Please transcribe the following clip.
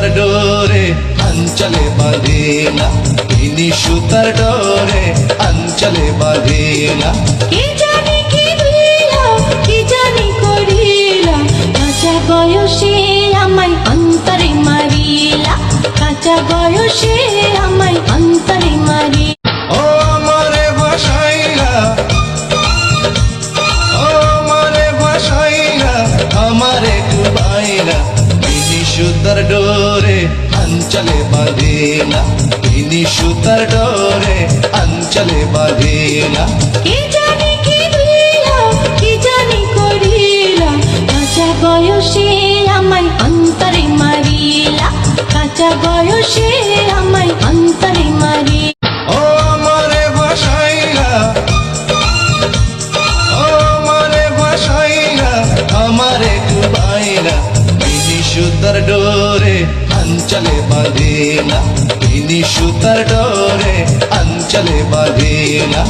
সুতার ডোরে অঞ্চলে বাঁধে না, ইনি সুতার ডোরে অঞ্চলে বাঁধে না। কি জানি কি দিলা, কি জানি করিলা, কাঁচা বয়সে আমায় অন্তরে মারিলা, কাঁচা বয়সে আমায় অন্তরে মারি। ও আমারে ভাসাইলা, ও আমারে ভাসাইলা, আমারে ডুবাইলা, ইনি সুতার ডোরে অঞ্চলে বাঁধে না, ইনি সুতার ডোরে অঞ্চলে বাঁধে না। কি জানি কি দিলা, কি জানি করিলা, কাঁচা বয়সে আমায় অন্তরে মারিলা, কাঁচা বয়সে আমায় অন্তরে মারি। ও আমারে ভাসাইলা, ও আমারে ভাসাইলা, আমারে ডুবাইলা, ইনি সুতার ডোরে অঞ্চলে বাঁধে না, ইনি সুতার ডোরে অঞ্চলে বাঁধে না।